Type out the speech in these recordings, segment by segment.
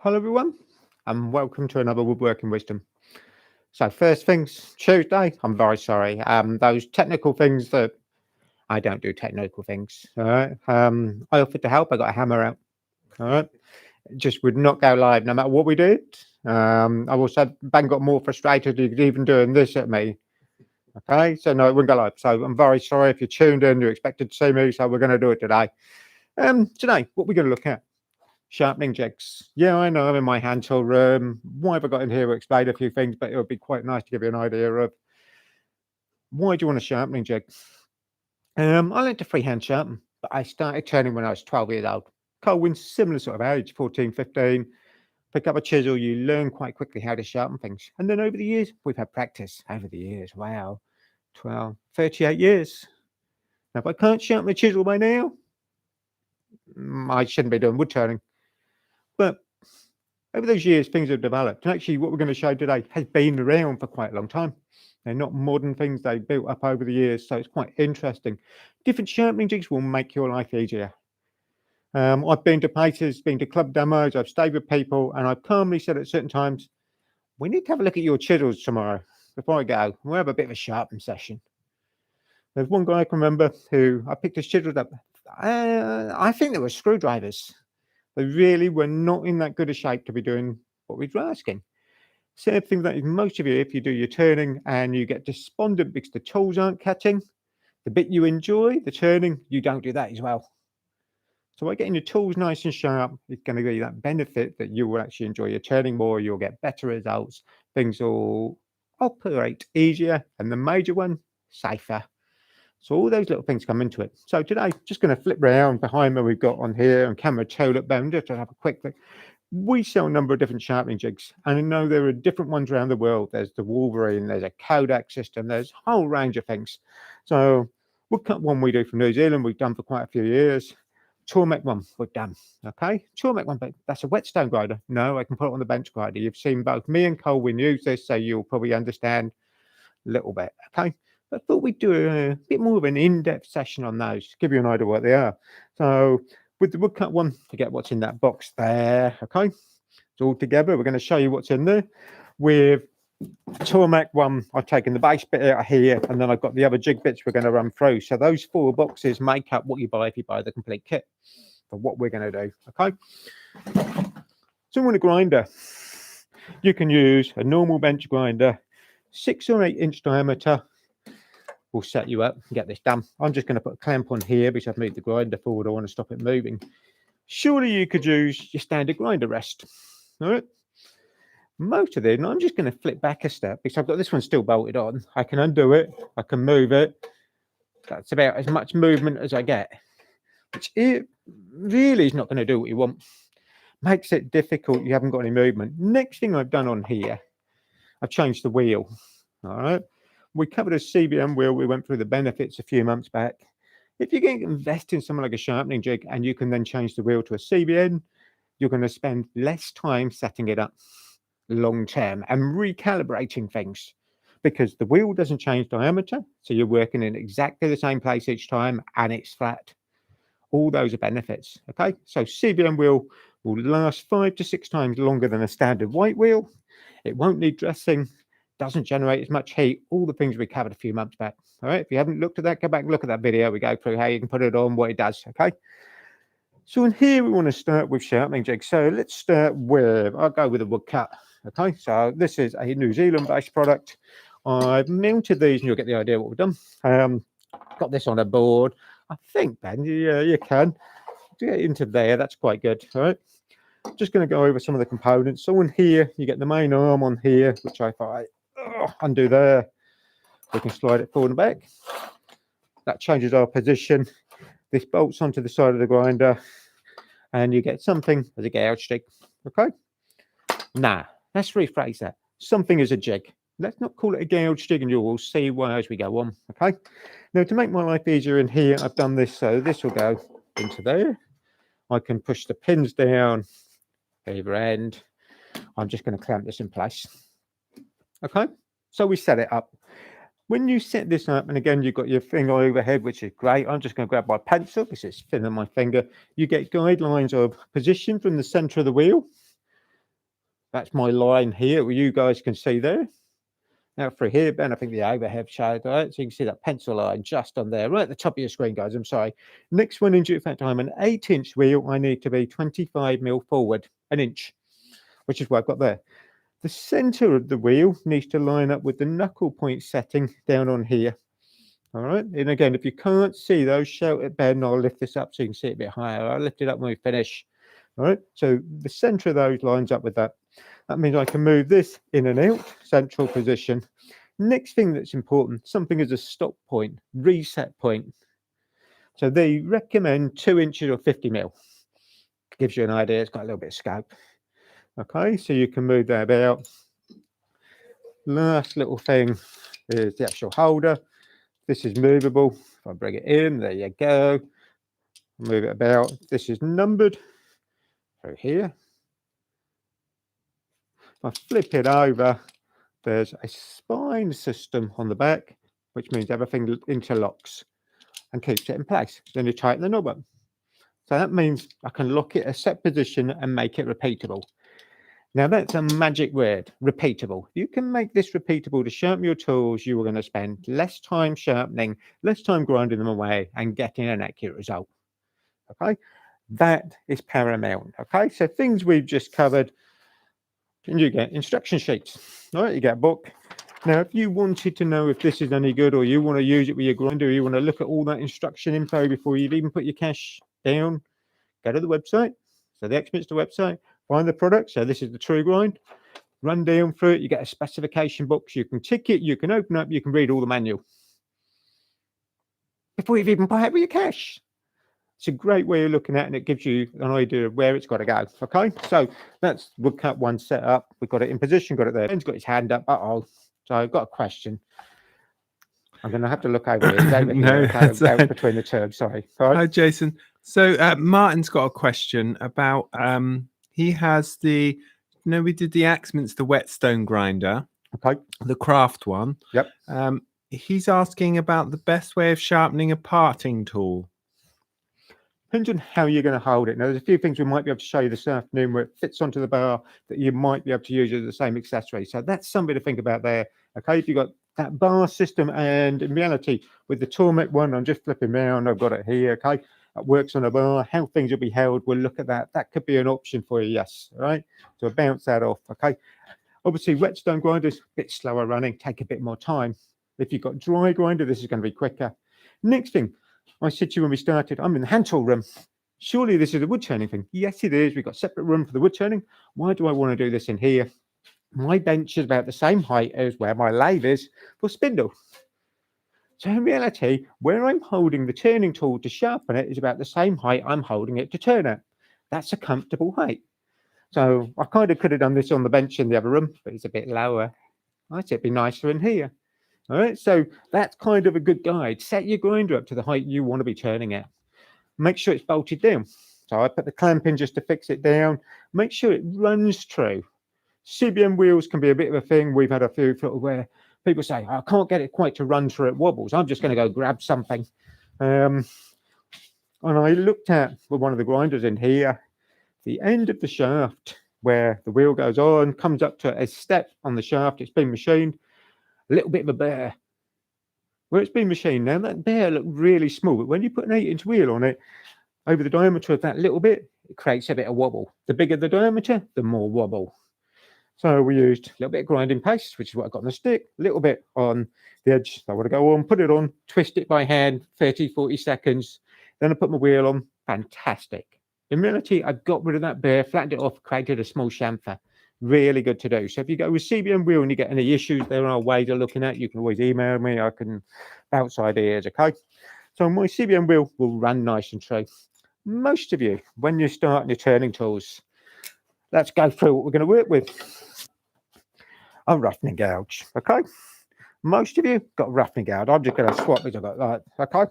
Hello everyone and welcome to another Woodworking Wisdom. So first things, Tuesday, I'm very sorry. Those technical things that I don't do technical things. All right. I offered to help, I got a hammer out. All right. It just would not go live no matter what we did. I also Ben got more frustrated even doing this at me. Okay, so no, it wouldn't go live. So I'm very sorry if you tuned in, you expected to see me, so we're going to do it today. Today, what we're going to look at. Sharpening jigs. Yeah, I know I'm in my hand tool room. Why have I got in here to explain a few things, but it would be quite nice to give you an idea of why do you want a sharpening jig. I learned to freehand sharpen, but I started turning when I was 12 years old. Colwyn's similar sort of age, 14, 15. Pick up a chisel, you learn quite quickly how to sharpen things. And then over the years, we've had practice. Over the years, wow, 12, 38 years. Now, if I can't sharpen a chisel by now, I shouldn't be doing wood turning. But over those years, things have developed. And actually, what we're going to show today has been around for quite a long time. They're not modern things. They built up over the years. So it's quite interesting. Different sharpening jigs will make your life easier. I've been to places, been to club demos. I've stayed with people. And I've calmly said at certain times, we need to have a look at your chisels tomorrow. Before I go, we'll have a bit of a sharpen session. There's one guy I can remember who I picked his chisels up. I think they were screwdrivers. They really were not in that good a shape to be doing what we were asking. Same thing that is most of you, if you do your turning and you get despondent because the tools aren't catching, the bit you enjoy, the turning, you don't do that as well. So by getting your tools nice and sharp, it's going to give you that benefit that you will actually enjoy your turning more, you'll get better results, things will operate easier, and the major one, safer. So all those little things come into it. So today, just going to flip round behind me. We've got on here and camera toilet bender to have a quick look. We sell a number of different sharpening jigs, and I know there are different ones around the world. There's the Wolverine, there's a Kodak system, there's a whole range of things. So WOODCUT one we do from New Zealand, we've done for quite a few years. TORMEK one we've done. Okay, TORMEK one, but that's a whetstone grinder. No, I can put it on the bench grinder. You've seen both me and Colwyn use this, so you'll probably understand a little bit. Okay. I thought we'd do a bit more of an in-depth session on those to give you an idea what they are. So with the WOODCUT one, forget what's in that box there. Okay, it's all together. We're going to show you what's in there. With TORMEK one, I've taken the base bit out of here, and then I've got the other jig bits we're going to run through. So those 4 boxes make up what you buy if you buy the complete kit for what we're going to do. Okay, so with a grinder, you can use a normal bench grinder, 6 or 8 inch diameter. Will set you up and get this done. I'm just going to put a clamp on here because I've moved the grinder forward. I want to stop it moving. Surely you could use your standard grinder rest. All right. Most of them, I'm just going to flip back a step because I've got this one still bolted on. I can undo it. I can move it. That's about as much movement as I get, which it really is not going to do what you want. Makes it difficult. You haven't got any movement. Next thing I've done on here, I've changed the wheel. All right. We covered a CBM wheel. We went through the benefits a few months back. If you're going to invest in something like a sharpening jig and you can then change the wheel to a CBN, you're going to spend less time setting it up long term and recalibrating things because the wheel doesn't change diameter. So you're working in exactly the same place each time and it's flat. All those are benefits. Okay. So CBM wheel will last 5 to 6 times longer than a standard white wheel. It won't need dressing. Doesn't generate as much heat, all the things we covered a few months back. All right, if you haven't looked at that, go back and look at that video. We go through how you can put it on, what it does. Okay, so in here we want to start with sharpening jigs. So let's start with, I'll go with a WOODCUT. Okay, so this is a New Zealand based product. I've mounted these and you'll get the idea what we've done. Got this on a board. I think, Ben, yeah, you can get into there. That's quite good. All right, just going to go over some of the components. So in here you get the main arm on here, which I find undo there. We can slide it forward and back. That changes our position. This bolts onto the side of the grinder and you get something as a gouge jig. Okay, now let's rephrase that. Something as a jig. Let's not call it a gouge jig and you will see why as we go on. Okay, now to make my life easier in here, I've done this so this will go into there. I can push the pins down either end. I'm just going to clamp this in place. Okay, so we set it up. When you set this up, and again, you've got your finger overhead, which is great. I'm just going to grab my pencil because it's thin on my finger. You get guidelines of position from the center of the wheel. That's my line here, well, you guys can see there. Now through here, Ben, I think the overhead showed, right? So you can see that pencil line just on there, right at the top of your screen, guys. I'm sorry. Next one, in due fact, I'm an 8-inch wheel. I need to be 25 mil forward, an inch, which is what I've got there. The center of the wheel needs to line up with the knuckle point setting down on here. All right. And again, if you can't see those, shout at Ben. I'll lift this up so you can see it a bit higher. I'll lift it up when we finish. All right. So the center of those lines up with that. That means I can move this in and out, central position. Next thing that's important, something as a stop point, reset point. So they recommend 2 inches or 50 mil. Gives you an idea. It's got a little bit of scope. Okay, so you can move that about. Last little thing is the actual holder. This is movable. If I bring it in, there you go. Move it about. This is numbered through here. If I flip it over, there's a spine system on the back, which means everything interlocks and keeps it in place. Then you tighten the knob up. So that means I can lock it a set position and make it repeatable. Now that's a magic word, repeatable. You can make this repeatable to sharpen your tools. You are going to spend less time sharpening, less time grinding them away and getting an accurate result. Okay, that is paramount. Okay, so things we've just covered, and you get instruction sheets. All right, you get a book. Now, if you wanted to know if this is any good, or you want to use it with your grinder, or you want to look at all that instruction info before you've even put your cash down, go to the website. So the Axminster website, find the product. So this is the TRU-GRIND. Run down through it. You get a specification box. You can tick it. You can open up. You can read all the manual before you even buy it with your cash. It's a great way of looking at it, and it gives you an idea of where it's got to go. Okay, so that's WOODCUT 1 set up. We've got it in position, got it there. Ben's got his hand up. Uh-oh. So I've got a question. I'm going to have to look over here. Over No, here. That's between the two. Sorry. All right. Hi, Jason. So Martin's got a question about, he has the, we did the Axminster whetstone grinder. Okay. The craft one. Yep. He's asking about the best way of sharpening a parting tool. Depends on how you're going to hold it. Now, there's a few things we might be able to show you this afternoon where it fits onto the bar that you might be able to use as the same accessory. So that's something to think about there. Okay, if you've got that bar system, and in reality, with the TORMEK one, I'm just flipping around. I've got it here. Okay, it works on a bar. How things will be held, we'll look at that. That could be an option for you. Yes. All right. So bounce that off. Okay. Obviously, whetstone grinders a bit slower running, take a bit more time. If you've got dry grinder, this is going to be quicker. Next thing. I said to you when we started, I'm in the hand tool room. Surely this is a wood turning thing. Yes, it is. We've got separate room for the wood turning. Why do I want to do this in here? My bench is about the same height as where my lathe is for spindle. So in reality, where I'm holding the turning tool to sharpen it is about the same height I'm holding it to turn it. That's a comfortable height. So I kind of could have done this on the bench in the other room, but it's a bit lower. I said it'd be nicer in here. All right, so that's kind of a good guide. Set your grinder up to the height you want to be turning it. Make sure it's bolted down. So I put the clamp in just to fix it down. Make sure it runs true. CBM wheels can be a bit of a thing. We've had a few where people say, I can't get it quite to run through, it wobbles. I'm just going to go grab something. And I looked at with one of the grinders in here, the end of the shaft where the wheel goes on, comes up to a step on the shaft. It's been machined. A little bit of a bear where it's been machined. Now that bear looked really small, but when you put an 8-inch wheel on it, over the diameter of that little bit, it creates a bit of wobble. The bigger the diameter, the more wobble. So we used a little bit of grinding paste, which is what I got on the stick, a little bit on the edge. So I want to go on, put it on, twist it by hand, 30, 40 seconds. Then I put my wheel on. Fantastic. In reality, I got rid of that bear, flattened it off, created a small chamfer. Really good to do. So if you go with CBM wheel and you get any issues, there are ways of looking at. You can always email me. I can bounce ideas. Okay. So my CBM wheel will run nice and true. Most of you, when you're starting your turning tools, let's go through what we're going to work with. A roughening gouge. Okay. Most of you got roughening gouge. I'm just going to swap these. I've got that. Okay.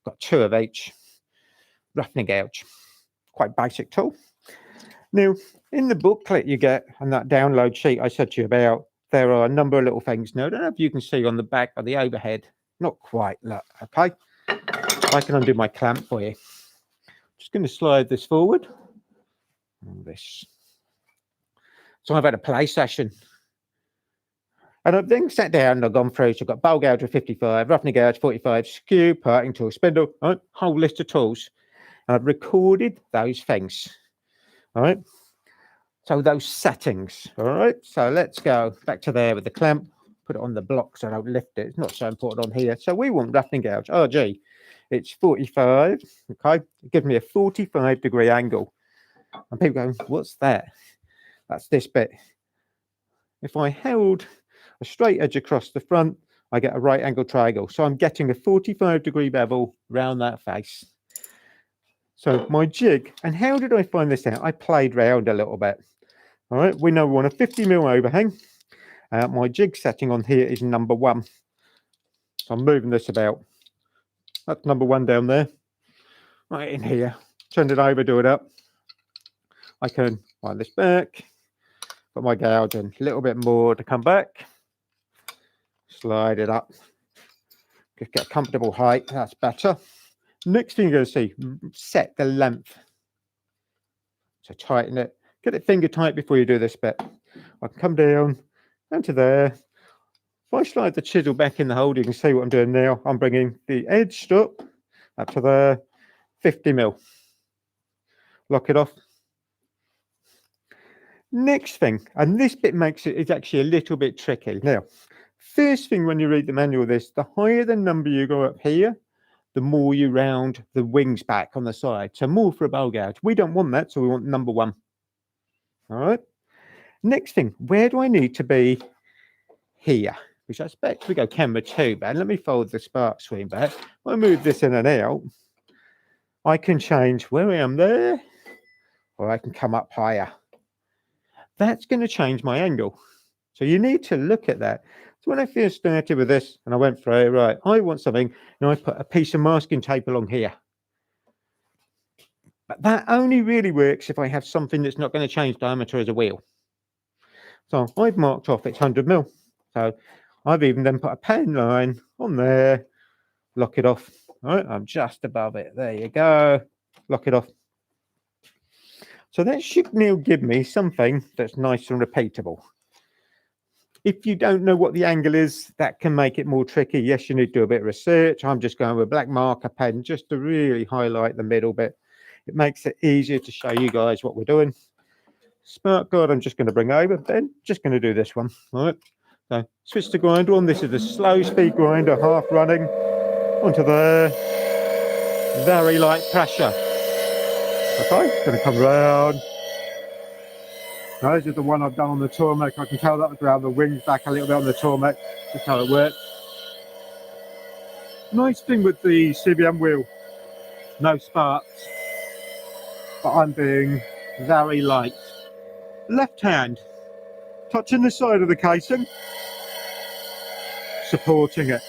Got 2 of each. Roughening gouge. Quite basic tool. Now, in the booklet you get on that download sheet I said to you about, there are a number of little things. Now, I don't know if you can see on the back of the overhead. Not quite, look, okay? I can undo my clamp for you. Just going to slide this forward. And this. So I've had a play session. And I've then sat down and I've gone through. So I've got bowl gouge of 55, roughening gouge 45, skew, parting tool, spindle, right? Whole list of tools. And I've recorded those things. All right. So those settings. All right. So let's go back to there with the clamp. Put it on the block so I don't lift it. It's not so important on here. So we want roughening gouge. RG. It's 45. Okay. It gives me a 45-degree angle. And people go, what's that? That's this bit. If I held a straight edge across the front, I get a right angle triangle. So I'm getting a 45-degree bevel round that face. So my jig, and how did I find this out? I played round a little bit. All right, we know we want a 50mm overhang. My jig setting on here is number 1. So I'm moving this about. That's number 1 down there. Right in here. Turn it over, do it up. I can wind this back. Put my gouge in a little bit more to come back. Slide it up. Just get a comfortable height. That's better. Next thing you're going to see, set the length. So tighten it. Get it finger tight before you do this bit. I can come down to there. If I slide the chisel back in the hole, you can see what I'm doing now. I'm bringing the edge stop up to there, 50mm. Lock it off. Next thing, and this bit makes it, it's actually a little bit tricky. Now, first thing when you read the manual of this, the higher the number you go up here, the more you round the wings back on the side. So more for a bowl gouge. We don't want that, so we want number 1. All right. Next thing, where do I need to be here? Which I expect we go camera 2, but let me fold the spark screen back. If I move this in and out, I can change where I am there, or I can come up higher. That's going to change my angle. So you need to look at that. So when I first started with this and I went through, right, I want something, and I put a piece of masking tape along here. But that only really works if I have something that's not going to change diameter as a wheel. So I've marked off it's 100mm. So I've even then put a pen line on there, lock it off. All right, I'm just above it. There you go. Lock it off. So that should now give me something that's nice and repeatable. If you don't know what the angle is, that can make it more tricky. Yes, you need to do a bit of research. I'm just going with a black marker pen just to really highlight the middle bit. It makes it easier to show you guys what we're doing. Spark guard, I'm just going to bring over. Then just going to do this one. All right. So switch the grinder on. This is the slow speed grinder, half running onto there. Very light pressure. Okay, it's going to come round. This is the one I've done on the TORMEK. I can tell that was around the wings back a little bit on the TORMEK. That's how it works. Nice thing with the CBM wheel, no sparks, but I'm being very light. Left hand, touching the side of the casing, supporting it.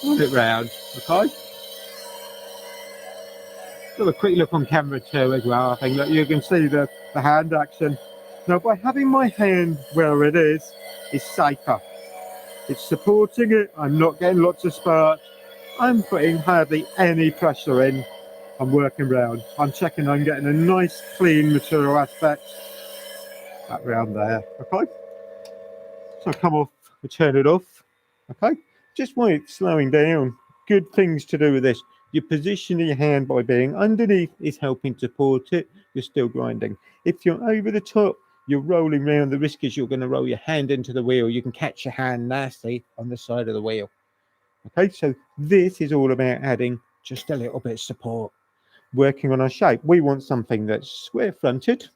Move it round, okay? Do a quick look on camera 2 as well. I think that you can see the hand action. Now, by having my hand where it is safer. It's supporting it. I'm not getting lots of sparks. I'm putting hardly any pressure in. I'm working round. I'm checking I'm getting a nice clean material aspect. That round there, okay? So I come off, I turn it off, okay? Just while it's slowing down, good things to do with this. You're positioning your hand by being underneath is helping support it. You're still grinding. If you're over the top, you're rolling around. The risk is you're going to roll your hand into the wheel. You can catch your hand nasty on the side of the wheel. Okay, so this is all about adding just a little bit of support. Working on our shape. We want something that's square fronted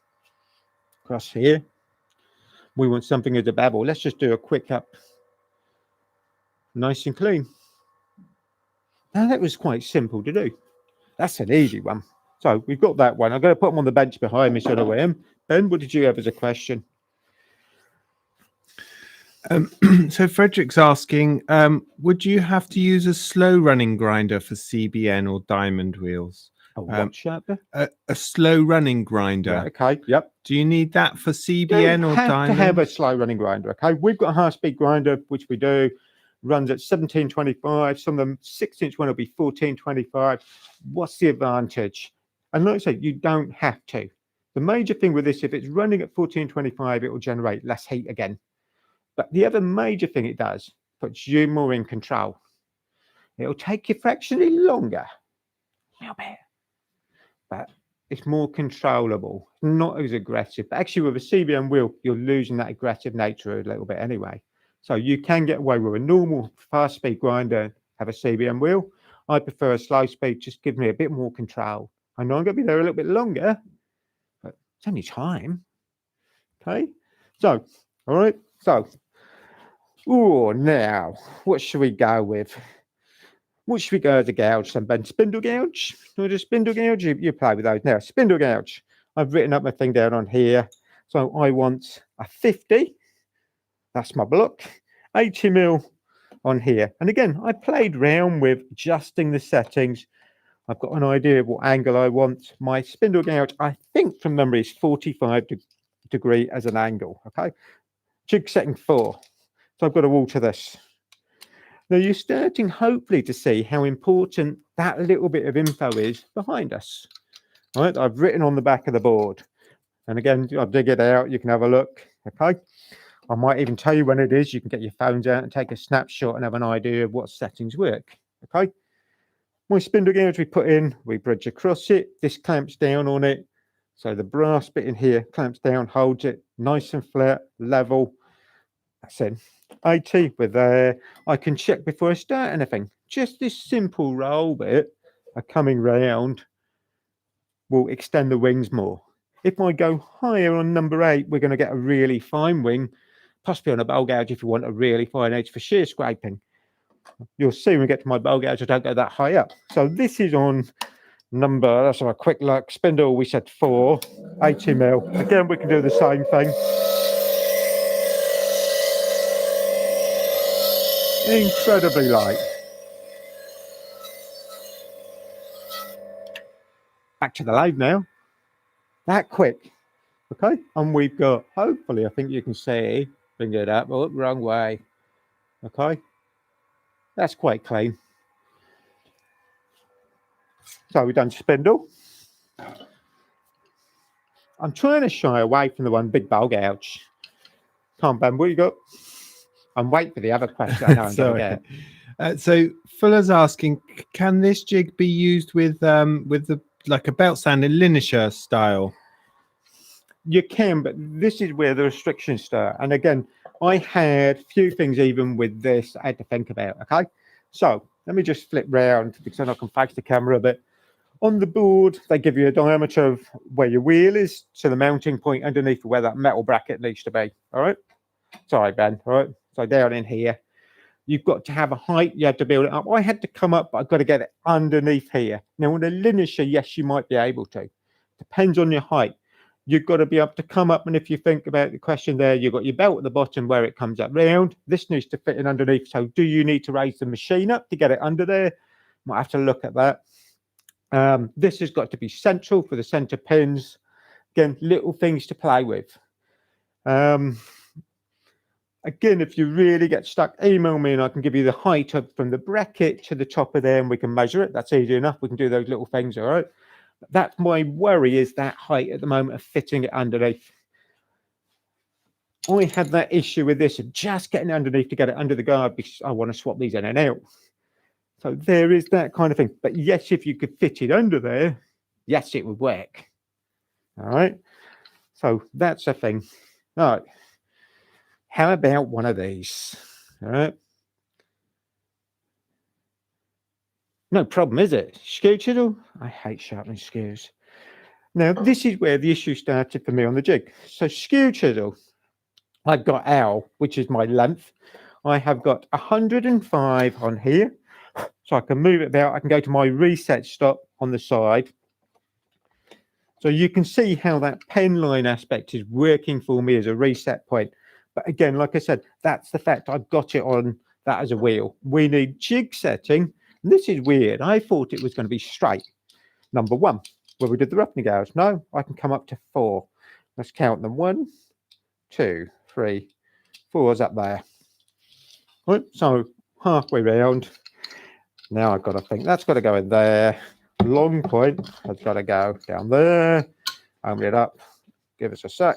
across here. We want something as a bevel. Let's just do a quick up. Nice and clean. Now that was quite simple to do. That's an easy one. So we've got that one. I'm going to put them on the bench behind me so I wear them. Ben, what did you have as a question? So Frederick's asking, would you have to use a slow running grinder for CBN or diamond wheels? What sharpener? A slow running grinder. Right, okay, yep. Do you need that for CBN or diamond? To have a slow running grinder, okay? We've got a high speed grinder, which we do, runs at 1725. Some of them 6-inch one will be 1425. What's the advantage? And like I say, you don't have to. The major thing with this, if it's running at 1425, it will generate less heat again. But the other major thing it does, puts you more in control. It'll take you fractionally longer, a little bit, but it's more controllable, not as aggressive. But actually, with a CBM wheel, you're losing that aggressive nature a little bit anyway. So you can get away with a normal fast speed grinder, have a CBM wheel. I prefer a slow speed, just gives me a bit more control. I know I'm going to be there a little bit longer, but it's only time. Okay, so, all right, so, oh, now, what should we go with? What should we go as a gouge? Some spindle gouge? Or just spindle gouge? You play with those now. Spindle gouge. I've written up my thing down on here. So I want a 50. That's my block. 80 mil on here. And again, I played around with adjusting the settings. I've got an idea of what angle I want. My spindle gouge, I think from memory, is 45 degree as an angle. Okay. Jig setting 4. So I've got to alter this. Now you're starting hopefully to see how important that little bit of info is behind us. All right, I've written on the back of the board. And again, I'll dig it out. You can have a look. Okay. I might even tell you when it is. You can get your phones out and take a snapshot and have an idea of what settings work. Okay. My spindle gouge we put in, we bridge across it. This clamps down on it. So the brass bit in here clamps down, holds it nice and flat, level. That's it. 80 with there. I can check before I start anything. Just this simple roll bit coming round will extend the wings more. If I go higher on number 8, we're going to get a really fine wing, possibly on a bowl gouge if you want a really fine edge for shear scraping. You'll see when we get to my bowl gouge, I don't go that high up. So this is on number, let's have a quick look. Spindle, we said 4, 80 mil. Again, we can do the same thing. Incredibly light. Back to the lathe now. That quick. Okay, and we've got, hopefully, I think you can see, bring it up, oh, wrong way. Okay, that's quite clean. So we've done spindle. I'm trying to shy away from the one big bowl gouge. Come on, Ben, what you got? I'm waiting for the other question. I know I'm going to get. So Fuller's asking, can this jig be used with the like a belt stand in linear style? You can, but this is where the restrictions start. And again, I had a few things even with this I had to think about. Okay, so let me just flip round because then I can face the camera a bit. On the board, they give you a diameter of where your wheel is to the mounting point underneath where that metal bracket needs to be. All right. Sorry, Ben. All right. So down in here, you've got to have a height. You have to build it up. I had to come up, but I've got to get it underneath here. Now, on a linear, yes, you might be able to. Depends on your height. You've got to be able to come up. And if you think about the question there, you've got your belt at the bottom where it comes up round. This needs to fit in underneath. So do you need to raise the machine up to get it under there? Might have to look at that. This has got to be central for the center pins. Again, little things to play with. Again, if you really get stuck, email me and I can give you the height from the bracket to the top of there and we can measure it. That's easy enough. We can do those little things, all right? That's my worry, is that height at the moment of fitting it underneath. I had that issue with this of just getting underneath to get it under the guard because I want to swap these in and out. So there is that kind of thing. But yes, if you could fit it under there, yes, it would work. All right. So that's a thing. All right. How about one of these? All right. No problem, is it? Skew chisel? I hate sharpening skews. Now, this is where the issue started for me on the jig. So skew chisel, I've got L, which is my length. I have got 105 on here. So I can move it about. I can go to my reset stop on the side. So you can see how that pen line aspect is working for me as a reset point. But again, like I said, that's the fact I've got it on that as a wheel. We need jig setting. And this is weird. I thought it was going to be straight. Number 1, where we did the roughing gouge. No, I can come up to 4. Let's count them. 1, 2, 3, 4's up there. Right, so halfway round. Now I've got to think that's got to go in there. Long point has got to go down there. Open it up. Give us a sec.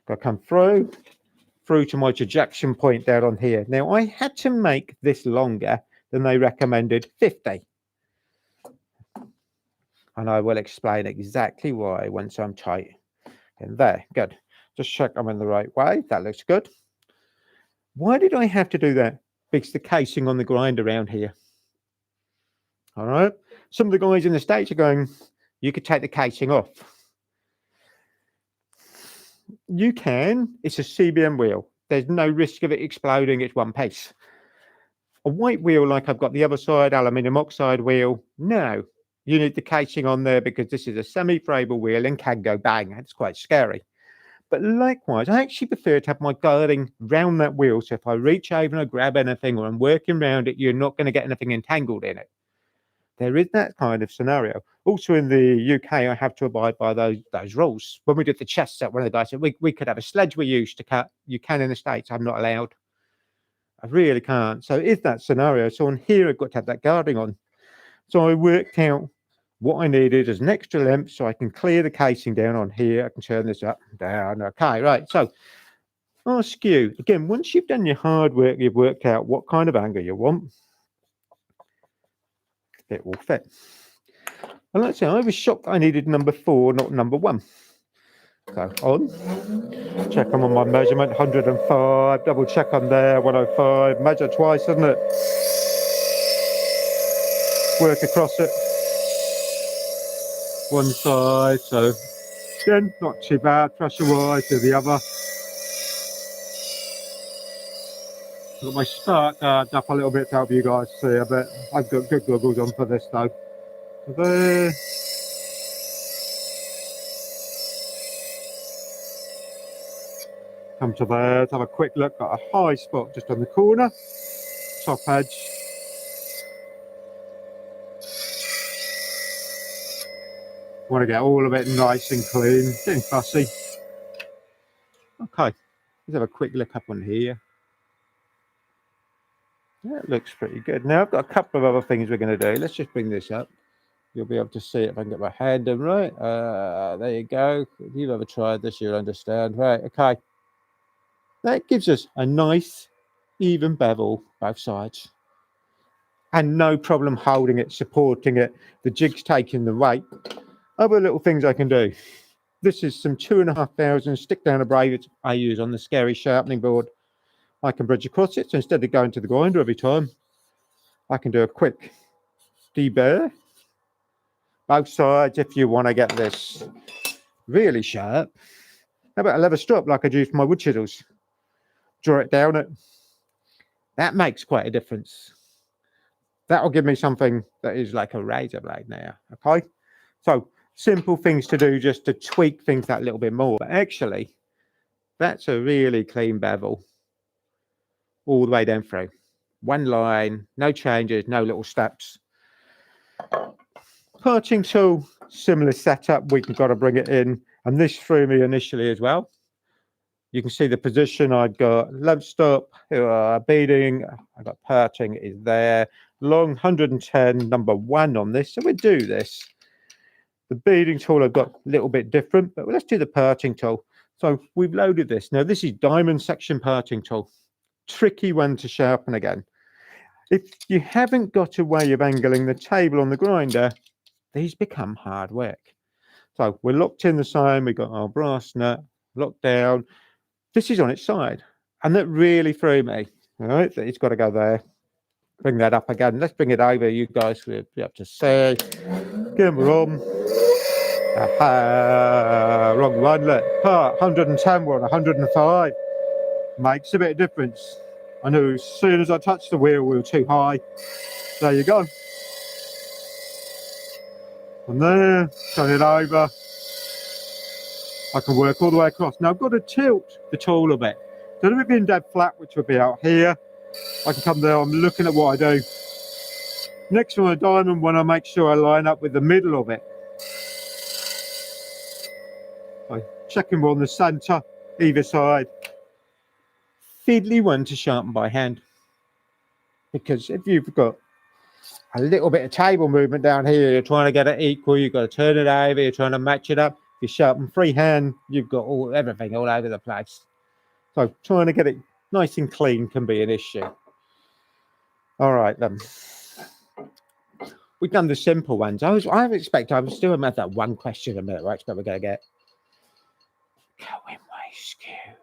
Got to come through to my ejection point there on here. Now, I had to make this longer than they recommended, 50. And I will explain exactly why once I'm tight. And there, good. Just check I'm in the right way. That looks good. Why did I have to do that? Because the casing on the grind around here. All right. Some of the guys in the States are going, you could take the casing off. You can. It's a CBM wheel. There's no risk of it exploding. It's one piece. A white wheel like I've got the other side, aluminium oxide wheel, no. You need the casing on there because this is a semi-frable wheel and can go bang. It's quite scary. But likewise, I actually prefer to have my guarding round that wheel. So if I reach over and I grab anything or I'm working around it, you're not going to get anything entangled in it. There is that kind of scenario. Also in the UK, I have to abide by those rules. When we did the chest set, one of the guys said, we could have a sledge we used to cut. You can in the States. I'm not allowed. I really can't. So is that scenario. So on here, I've got to have that guarding on. So I worked out what I needed as an extra length so I can clear the casing down on here. I can turn this up, down. Okay, right. So ask you, again, once you've done your hard work, you've worked out what kind of angle you want, it will fit. And let's say I was shocked I needed number 4, not number 1. So on, check on my measurement, 105, double check on there, 105, measure twice, isn't it? Work across it. One side, so again, not too bad, pressure wise to the other. Got my start guards up a little bit to help you guys see a bit. I've got good goggles on for this though. So there. Come to there, let's have a quick look. Got a high spot just on the corner, top edge. Want to get all of it nice and clean, getting fussy. Okay, let's have a quick look up on here. That looks pretty good. Now I've got a couple of other things we're going to do. Let's just bring this up. You'll be able to see it if I can get my hand in right. There you go. If you've ever tried this, you'll understand. Right, okay. That gives us a nice, even bevel both sides. And no problem holding it, supporting it. The jig's taking the weight. Other little things I can do. This is some 2,500 stick down abrades I use on the scary sharpening board. I can bridge across it. So instead of going to the grinder every time, I can do a quick deburr. Both sides if you want to get this really sharp. How about a leather strop like I do for my wood chisels? Draw it down it. That makes quite a difference. That'll give me something that is like a razor blade now. Okay. So simple things to do just to tweak things that little bit more. But actually, that's a really clean bevel all the way down through. One line, no changes, no little steps. Parting tool, similar setup. We've got to bring it in. And this threw me initially as well. You can see the position. I've got lump stop, beading. I've got parting is there. Long 110, number 1 on this. So we do this. The beading tool I've got a little bit different, but let's do the parting tool. So we've loaded this. Now this is diamond section parting tool. Tricky one to sharpen again. If you haven't got a way of angling the table on the grinder, these become hard work. So we're locked in the same. We've got our brass nut locked down. This is on its side, and that really threw me. All right, it's got to go there. Bring that up again. Let's bring it over. You guys will be able to see. Again, we're on. Wrong one. Look, 110. We're on 105. Makes a bit of difference. I knew as soon as I touched the wheel, we were too high. There you go. From there, turn it over. I can work all the way across. Now I've got to tilt the tool a bit. So if it being dead flat, which would be out here, I can come there. I'm looking at what I do. Next one, a diamond one, I make sure I line up with the middle of it. I'm checking on the center, either side. Fiddly one to sharpen by hand. Because if you've got a little bit of table movement down here. You're trying to get it equal. You've got to turn it over. You're trying to match it up. If you sharpen freehand, you've got everything all over the place. So trying to get it nice and clean can be an issue. All right then. We've done the simple ones. I still have that one question a minute, right? But we're going to get cutting way skew.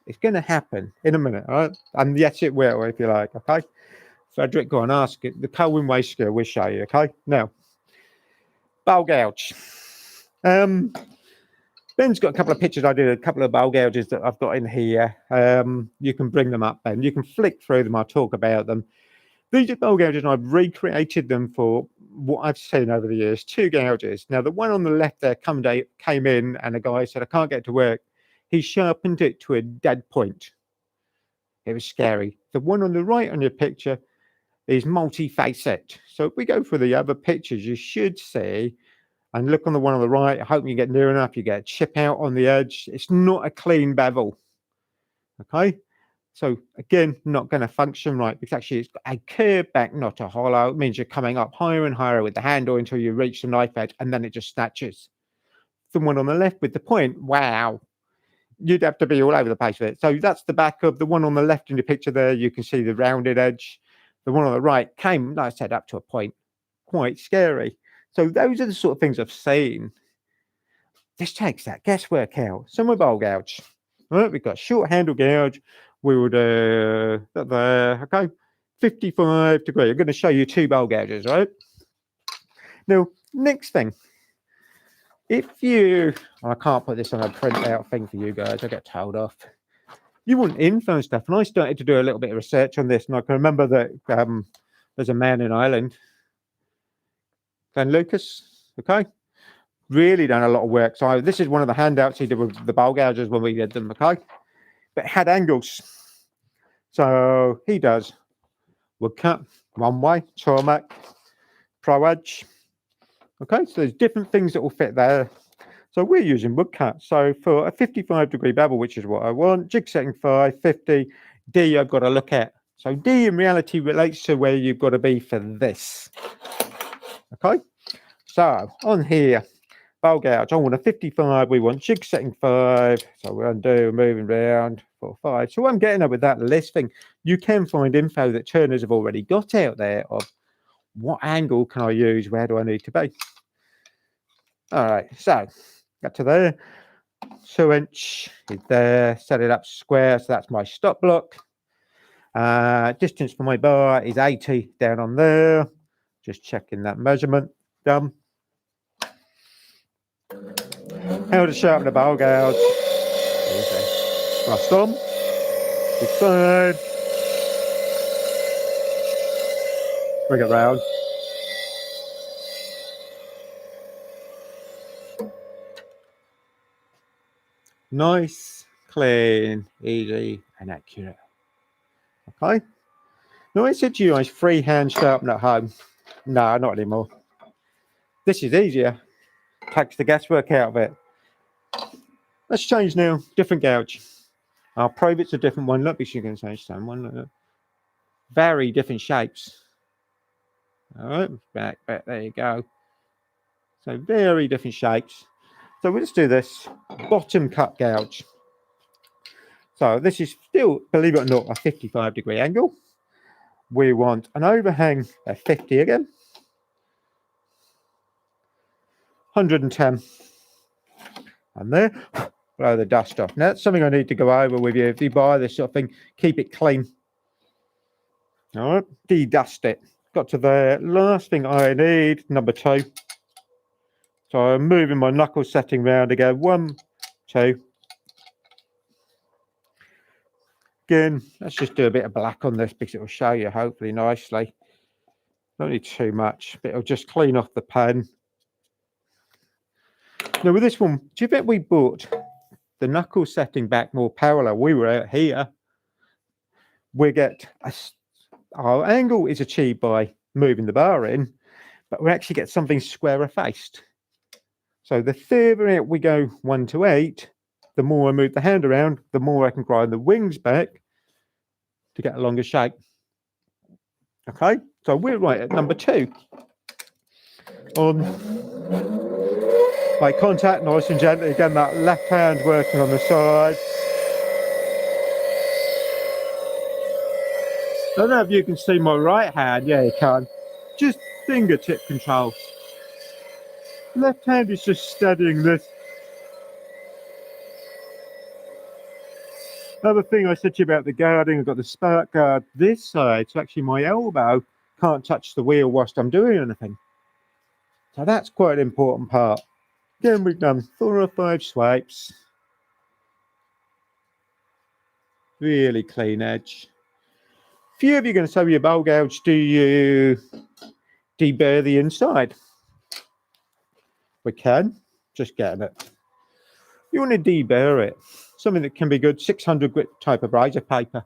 It's going to happen in a minute, all right? And yes, it will, if you like, okay? Frederick, go and ask it. The Cohen way skew, we'll show you, okay? Now, bowl gouge. Ben's got a couple of pictures. I did a couple of bowl gouges that I've got in here. You can bring them up, Ben. You can flick through them. I'll talk about them. These are bowl gouges, and I've recreated them for what I've seen over the years. 2 gouges. Now, the one on the left there came in, and a guy said, I can't get to work. He sharpened it to a dead point. It was scary. The one on the right on your picture is multi-facet. So if we go for the other pictures, you should see, and look on the one on the right, I hope you get near enough, you get a chip out on the edge. It's not a clean bevel. Okay? So again, not going to function right, because actually it's got a curved back, not a hollow. It means you're coming up higher and higher with the handle until you reach the knife edge, and then it just snatches. The one on the left with the point, wow. You'd have to be all over the place with it. So that's the back of the one on the left in the picture there. You can see the rounded edge. The one on the right came, like I said, up to a point. Quite scary. So those are the sort of things I've seen. This takes that guesswork out. Some with bowl gouge. Right, we've got short handle gouge. We would, okay, 55 degree. I'm going to show you 2 bowl gouges, right? Now, next thing. If you, I can't put this on a printout thing for you guys, I get told off. You want info stuff, and I started to do a little bit of research on this, and I can remember that there's a man in Ireland, Glenn Lucas, okay, really done a lot of work. So this is one of the handouts he did with the bowl gouges when we did them, okay, but it had angles. So he does WOODCUT, one way, TORMEK, Pro Edge. Okay, so there's different things that will fit there. So we're using WOODCUT. So for a 55 degree bevel, which is what I want, jig setting 5, 50, D I've got to look at. So D in reality relates to where you've got to be for this. Okay, so on here, bowl gouge, I want a 55, we want jig setting 5. So we're undo, moving around, 4, 5. So what I'm getting at with that listing, you can find info that turners have already got out there of what angle can I use? Where do I need to be? All right, so got to there. 2 inch is there. Set it up square. So that's my stop block. Distance for my bar is 80 down on there. Just checking that measurement. Done. How to sharpen the bowl gouge. Thrust on. This side. Bring it round. Nice, clean, easy, and accurate. Okay. Now I said to you guys, freehand sharpen at home. No, not anymore. This is easier. Takes the guesswork out of it. Let's change now. Different gouge. Our private's a different one. Look, you can change someone. Look. Very different shapes. All right, back, there you go. So very different shapes. So let's do this bottom cut gouge. So this is still, believe it or not, a 55 degree angle. We want an overhang at 50 again. 110. And there, blow the dust off. Now that's something I need to go over with you. If you buy this sort of thing, keep it clean. All right, de-dust it. Got to the last thing I need, number 2. So I'm moving my knuckle setting round again. 1, 2. Again, let's just do a bit of black on this because it will show you hopefully nicely. Don't need too much, but it'll just clean off the pen. Now with this one, do you think we brought the knuckle setting back more parallel? We were out here. Our angle is achieved by moving the bar in, but we actually get something squarer faced. So the further out we go 1 to 8, the more I move the hand around, the more I can grind the wings back to get a longer shape. Okay, so we're right at number 2. On make contact nice and gently. Again, that left hand working on the side. I don't know if you can see my right hand. Yeah, you can. Just fingertip control. Left hand is just steadying this. Another thing I said to you about the guarding, I've got the spark guard this side, so actually my elbow can't touch the wheel whilst I'm doing anything. So that's quite an important part. Again, we've done 4 or 5 swipes. Really clean edge. Few of you are going to say with your bowl gouge, do you deburr the inside? We can, just getting it. You want to deburr it. Something that can be good, 600 grit type of razor paper.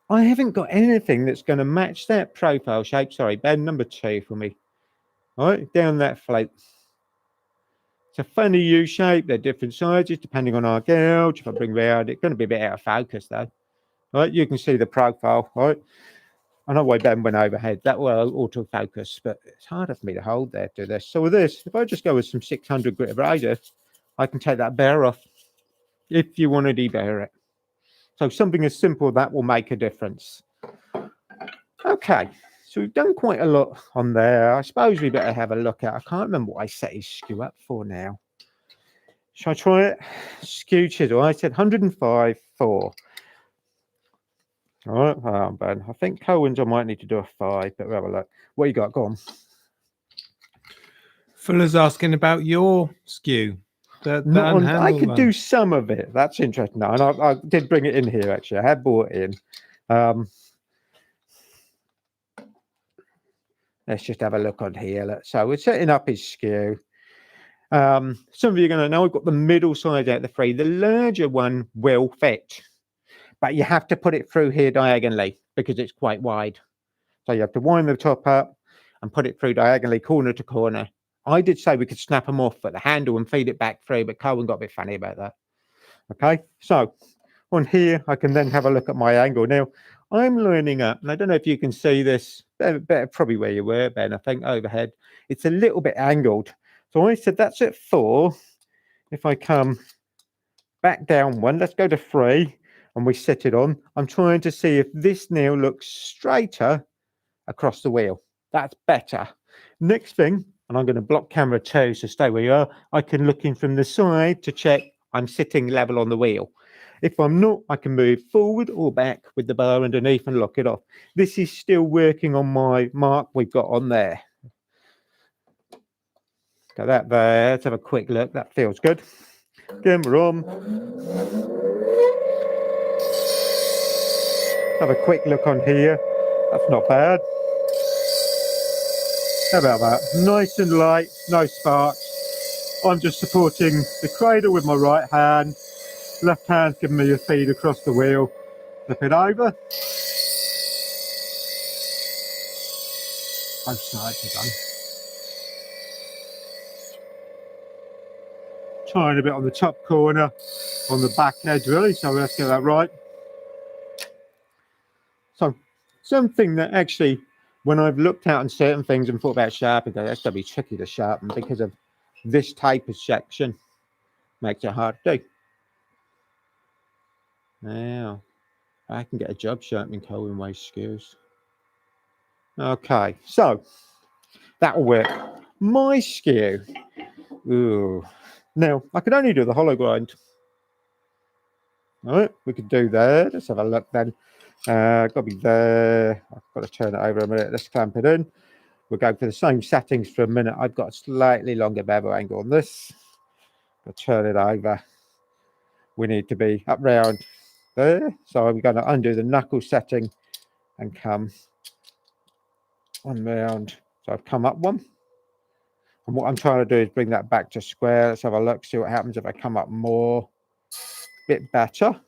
I haven't got anything that's going to match that profile shape. Sorry, bend number 2 for me. All right, down that float. It's a funny U shape. They're different sizes depending on our gouge. If I bring round, it's going to be a bit out of focus though. All right, you can see the profile. All right, I know why Ben went overhead. That will autofocus, but it's harder for me to hold there to this. So with this, if I just go with some 600 grit of razor, I can take that burr off if you want to deburr it. So something as simple that will make a difference. Okay, so we've done quite a lot on there. I suppose we better have a look at. I can't remember what I set his skew up for now. Shall I try it? Skew chisel. I said 105.4. All right, Ben. I think Cohen's I might need to do a 5, but we'll have a look. What you got? Go on. Fuller's asking about your skew. I could do some of it. That's interesting. And I did bring it in here, actually. I had brought it in. Let's just have a look on here. So we're setting up his skew. Some of you are going to know I've got the middle side out of the 3. The larger one will fit, but you have to put it through here diagonally because it's quite wide. So you have to wind the top up and put it through diagonally, corner to corner. I did say we could snap them off at the handle and feed it back through, but Cohen got a bit funny about that. Okay, so on here, I can then have a look at my angle. Now, I'm lining up, and I don't know if you can see this, better probably where you were, Ben, I think, overhead. It's a little bit angled. So I said that's at 4. If I come back down 1, let's go to 3, and we set it on. I'm trying to see if this now looks straighter across the wheel. That's better. Next thing, and I'm going to block camera 2, so stay where you are. I can look in from the side to check I'm sitting level on the wheel. If I'm not, I can move forward or back with the bar underneath and lock it off. This is still working on my mark we've got on there. Got that there. Let's have a quick look. That feels good. Again, we're on. Have a quick look on here. That's not bad. How about that? Nice and light, no sparks. I'm just supporting the cradle with my right hand. Left hand giving me a feed across the wheel. Flip it over. Both sides are done. Trying a bit on the top corner, on the back edge really, so let's get that right. So something that actually, when I've looked out on certain things and thought about sharpening, that's going to be tricky to sharpen because of this type of section. Makes it hard to do. Now, I can get a job sharpening Cohen waste skews. Okay, so that'll work. My skew. Ooh. Now, I could only do the hollow grind. All right, we could do that. Let's have a look then. Got to be there. I've got to turn it over a minute. Let's clamp it in. We'll go for the same settings for a minute. I've got a slightly longer bevel angle on this. I'll turn it over. We need to be up round there. So I'm going to undo the knuckle setting and come on round. So I've come up 1. And what I'm trying to do is bring that back to square. Let's have a look, see what happens if I come up more. Bit better.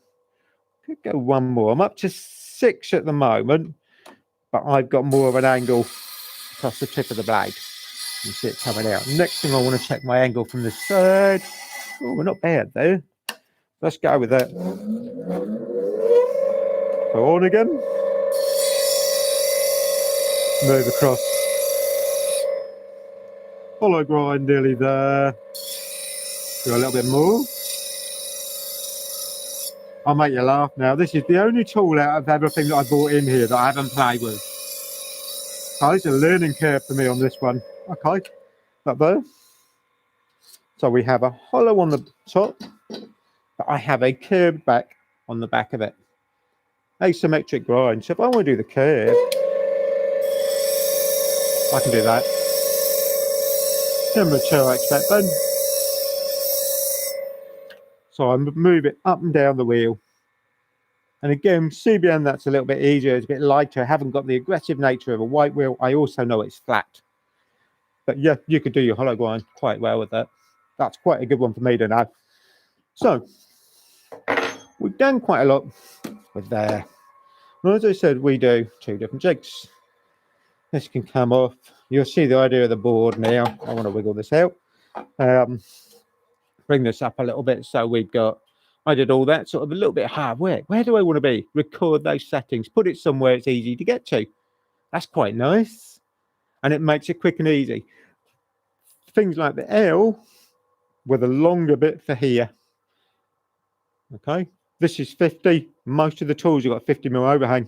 Could go 1 more. I'm up to 6 at the moment, but I've got more of an angle across the tip of the blade. You see it coming out. Next thing, I want to check my angle from the side. Oh, we're not bad there. Let's go with that. Go on again. Move across. Hollow grind nearly there. Do a little bit more. I'll make you laugh now. This is the only tool out of everything that I bought in here that I haven't played with. So it's a learning curve for me on this one. Okay, up there. So we have a hollow on the top, but I have a curved back on the back of it. Asymmetric grind. So if I want to do the curve, I can do that. Number 2 I expect then. So I move it up and down the wheel. And again, CBN, that's a little bit easier. It's a bit lighter. I haven't got the aggressive nature of a white wheel. I also know it's flat. But yeah, you could do your hollow grind quite well with that. That's quite a good one for me to know. So we've done quite a lot with there. And as I said, we do 2 different jigs. This can come off. You'll see the idea of the board now. I want to wiggle this out. Bring this up a little bit. So we've got, I did all that sort of a little bit hard work. Where do I want to be? Record those settings. Put it somewhere it's easy to get to. That's quite nice. And it makes it quick and easy. Things like the L with a longer bit for here. Okay. This is 50. Most of the tools have got 50mm overhang.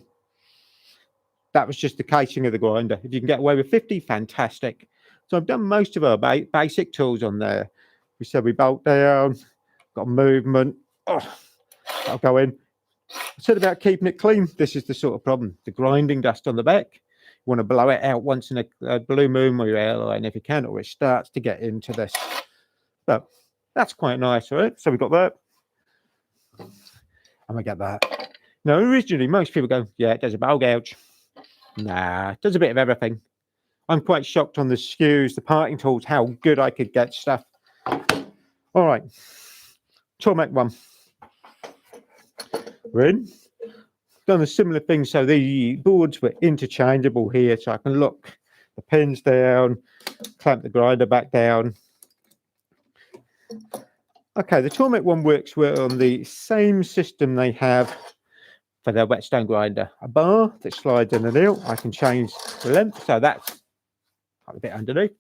That was just the casing of the grinder. If you can get away with 50, fantastic. So I've done most of our basic tools on there. We said we bolt down, got movement. Oh, that'll go in. I said about keeping it clean. This is the sort of problem. The grinding dust on the back. You want to blow it out once in a blue moon with your airline if you can, or it starts to get into this. But that's quite nice, right? So we've got that. And we get that. Now, originally, most people go, yeah, it does a bowl gouge. Nah, it does a bit of everything. I'm quite shocked on the skews, the parting tools, how good I could get stuff. All right. TORMEK one. We're in. Done a similar thing. So the boards were interchangeable here. So I can lock the pins down, clamp the grinder back down. Okay, the TORMEK one works well on the same system they have for their whetstone grinder. A bar that slides in and out. I can change the length. So that's a bit underneath.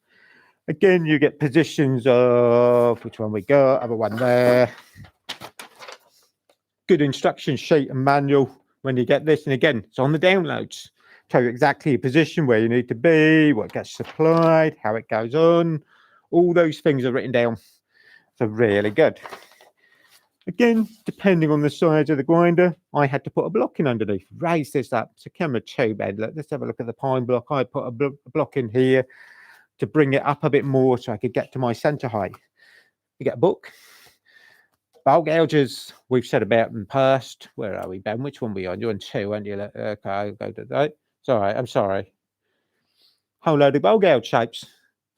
Again, you get positions of which one we got, other one there. Good instruction sheet and manual when you get this. And again, it's on the downloads. Tell you exactly your position, where you need to be, what gets supplied, how it goes on. All those things are written down. So really good. Again, depending on the size of the grinder, I had to put a block in underneath. Raise this up. It's a camera 2 bed. Let's have a look at the pine block. I put a block in here to bring it up a bit more so I could get to my center height. You get a book. Bowl gouges, we've said about in the past. Where are we, Ben? Which one are we on? You're on 2, aren't you? Okay, I'll go to that. It's all right, I'm sorry. Whole load of bowl gouge shapes.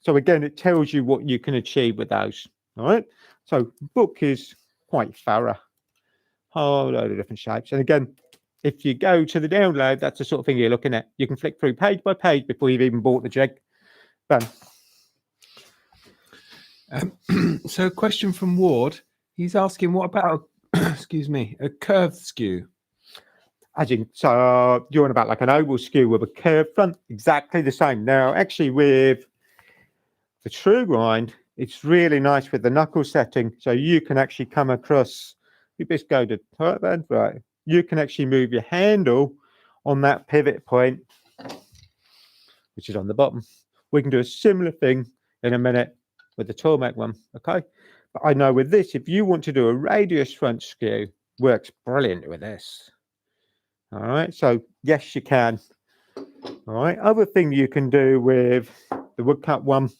So again, it tells you what you can achieve with those. All right. So book is quite thorough. Whole load of different shapes. And again, if you go to the download, that's the sort of thing you're looking at. You can flick through page by page before you've even bought the jig. Ben. So a question from Ward. He's asking, what about, excuse me, a curved skew? As in, so you're on about like an oval skew with a curved front, exactly the same. Now, actually, with the TRU-GRIND, it's really nice with the knuckle setting. So you can actually come across, you just go to type bed, right? You can actually move your handle on that pivot point, which is on the bottom. We can do a similar thing in a minute with the TORMEK one, okay? But I know with this, if you want to do a radius front skew, works brilliant with this. All right, so yes, you can. All right, other thing you can do with the WOODCUT one,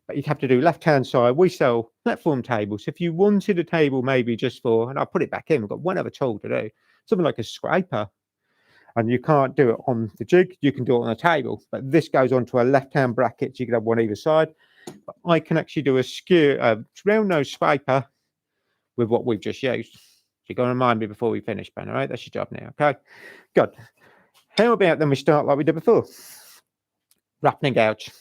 but you'd have to do left-hand side. We sell platform tables. If you wanted a table maybe just for, and I'll put it back in, we've got one other tool to do, something like a scraper, and you can't do it on the jig, you can do it on a table, but this goes onto a left-hand bracket, so you can have one either side. But I can actually do a skew, round nose scraper with what we've just used. You're going to remind me before we finish, Ben, all right? That's your job now, okay? Good. How about then we start like we did before? Sharpening gouge.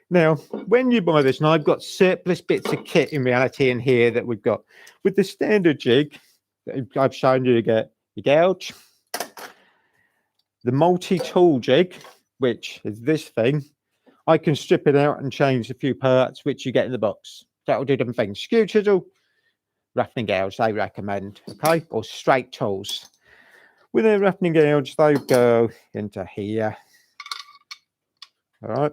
Now, when you buy this, and I've got surplus bits of kit in reality in here that we've got. With the standard jig that I've shown you, you get your gouge. The multi-tool jig which is this thing, I can strip it out and change a few parts, which you get in the box. That'll do different things. Skew chisel, roughening gouge, they recommend, okay? Or straight tools. With a roughening gouge, they go into here. All right.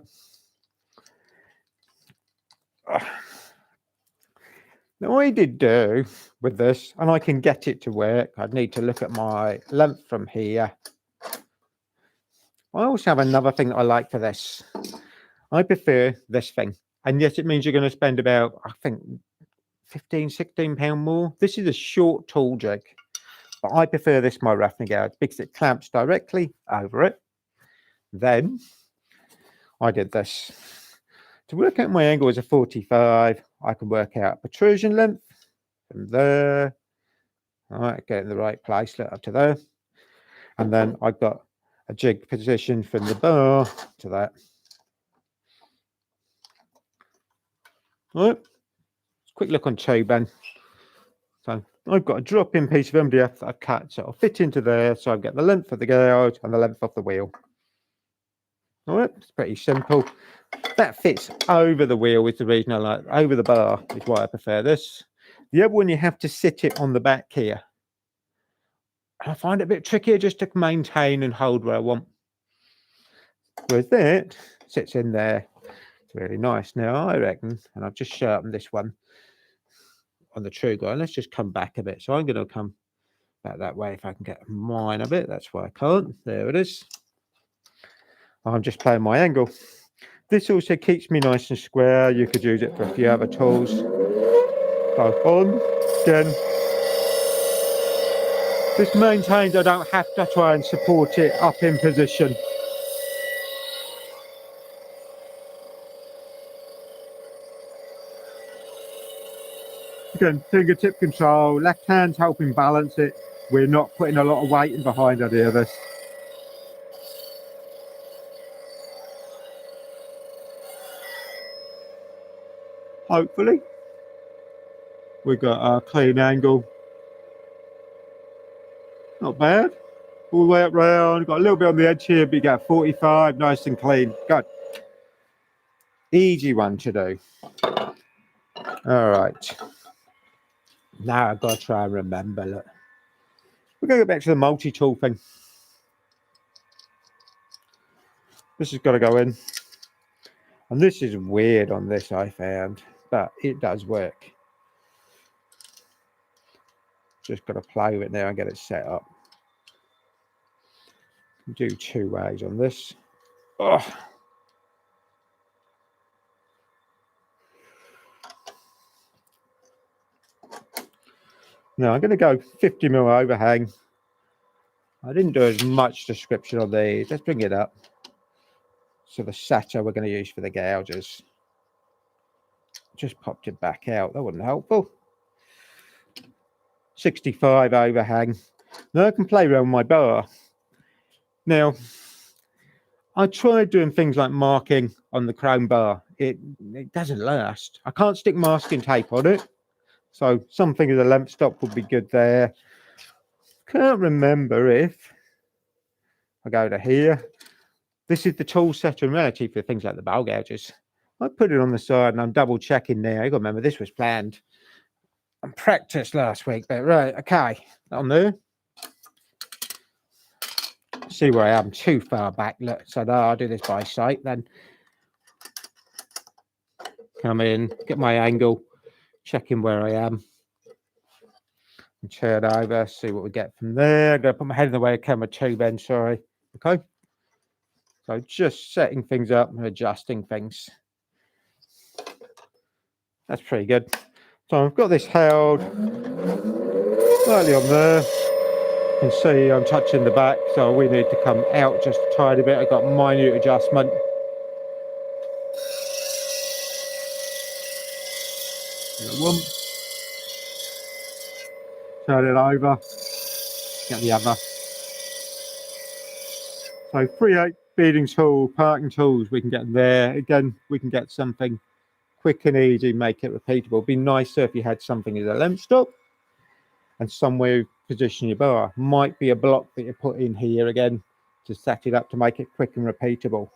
Now, I did do with this, and I can get it to work. I'd need to look at my length from here. I also have another thing that I like for this. I prefer this thing. And yes, it means you're going to spend about, I think, 15, 16 pound more. This is a short tool jig, but I prefer this, my roughening gouge, because it clamps directly over it. Then I did this. To work out my angle as a 45, I can work out protrusion length from there. All right, get in the right place, let up to there. And then I've got a jig position from the bar to that. All right, quick look on tube then. So I've got a drop-in piece of MDF that I've cut, so it'll fit into there, so I get the length of the gouge and the length of the wheel. All right, it's pretty simple. That fits over the wheel is the reason I like, over the bar is why I prefer this. The other one, you have to sit it on the back here. I find it a bit trickier just to maintain and hold where I want. Whereas that sits in there. It's really nice. Now, I reckon, and I've just sharpened this one on the TRU-GRIND. Let's just come back a bit. So I'm going to come back that way if I can get mine a bit. That's why I can't. There it is. I'm just playing my angle. This also keeps me nice and square. You could use it for a few other tools. So on, again. This maintains I don't have to try and support it up in position. Again, fingertip control, left hand's helping balance it. We're not putting a lot of weight in behind any of this. Hopefully, we've got a clean angle. Not bad. All the way up round. Got a little bit on the edge here, but you got 45, nice and clean. Good. Easy one to do. All right. Now I've got to try and remember. Look, we're going to go back to the multi-tool thing. This has got to go in. And this is weird on this, I found, but it does work. Just got to play with it now and get it set up. Do two ways on this. Oh. Now I'm going to go 50 mil overhang. I didn't do as much description on these. Let's bring it up. So the setter we're going to use for the gouges. Just popped it back out. That wasn't helpful. 65 overhang. Now I can play around with my bar. Now, I tried doing things like marking on the chrome bar. It doesn't last. I can't stick masking tape on it. So something as a length stop would be good there. Can't remember if I go to here. This is the tool setter in reality for things like the bowl gouges. I put it on the side and I'm double checking there. You got to remember this was planned. I practiced last week, but right, okay. On there. See where I am too far back. Look, so no, I'll do this by sight then. Come in, get my angle, checking where I am. And turn over, see what we get from there. I'm going to put my head in the way of camera 2 then, sorry. Okay. So just setting things up and adjusting things. That's pretty good. So I've got this held slightly on there. You can see I'm touching the back, so we need to come out just a tiny bit. I've got minute adjustment. One. Turn it over. Get the other. So 3/8 beading tool, parting tools, we can get there. Again, we can get something quick and easy, make it repeatable. It'd be nicer if you had something as a length stop and somewhere you position your bar. Might be a block that you put in here again to set it up to make it quick and repeatable.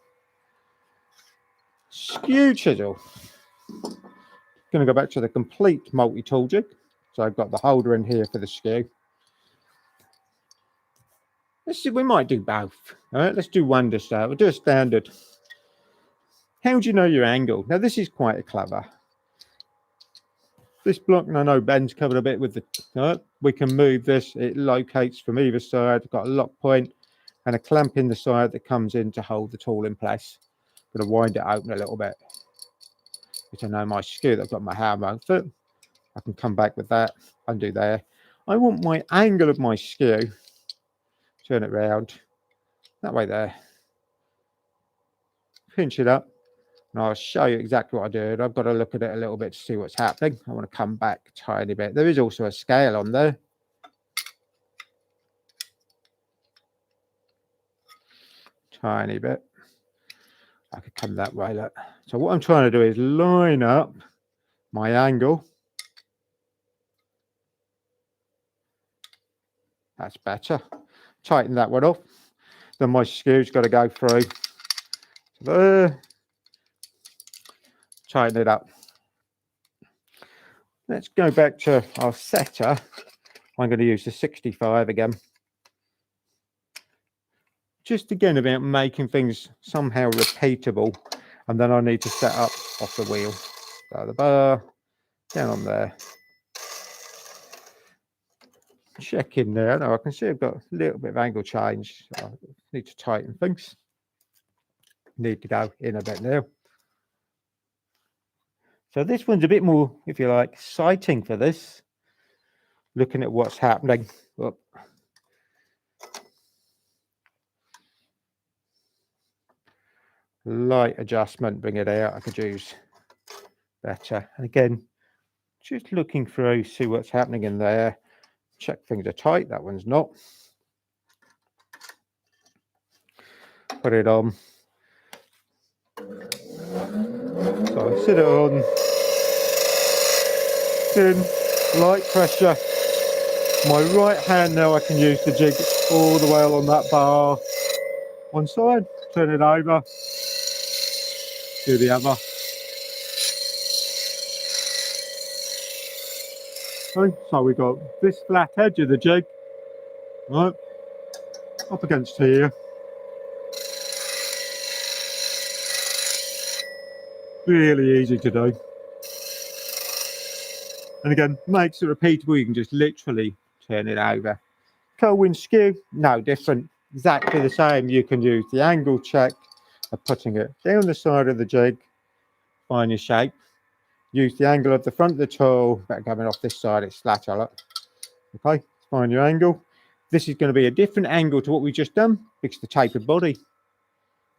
Skew chisel. Going to go back to the complete multi-tool jig. So I've got the holder in here for the skew. Let's see, we might do both. All right, let's do one to start. We'll do a standard. How do you know your angle? Now this is quite clever. This block, and I know Ben's covered a bit with the, we can move this. It locates from either side. Got a lock point and a clamp in the side that comes in to hold the tool in place. Going to wind it open a little bit. Which I know my skew that I've got my hammer foot. I can come back with that, undo there. I want my angle of my skew. Turn it round. That way there. Pinch it up. And I'll show you exactly what I did. I've got to look at it a little bit to see what's happening. I want to come back a tiny bit. There is also a scale on there. Tiny bit. I could come that way. Look. So what I'm trying to do is line up my angle. That's better. Tighten that one off. Then my skew's got to go through there. Tighten it up. Let's go back to our setter. I'm going to use the 65 again. Just again about making things somehow repeatable. And then I need to set up off the wheel. So the bar, down on there. Check in there. Now I can see I've got a little bit of angle change. So I need to tighten things. Need to go in a bit now. So this one's a bit more, if you like, sighting for this. Looking at what's happening. Whoop. Light adjustment, bring it out. I could use better. And again, just looking through, see what's happening in there. Check things are tight. That one's not. Put it on. So I sit it on. In light pressure. My right hand now I can use the jig all the way along that bar. One side, turn it over. Do the other. Okay, so we've got this flat edge of the jig, right, up against here. Really easy to do. And again, makes it repeatable. You can just literally turn it over. Colwyn skew, no different. Exactly the same. You can use the angle check of putting it down the side of the jig, find your shape. Use the angle of the front of the tool, better coming off this side, it's flat, okay, find your angle. This is going to be a different angle to what we just done because the tapered body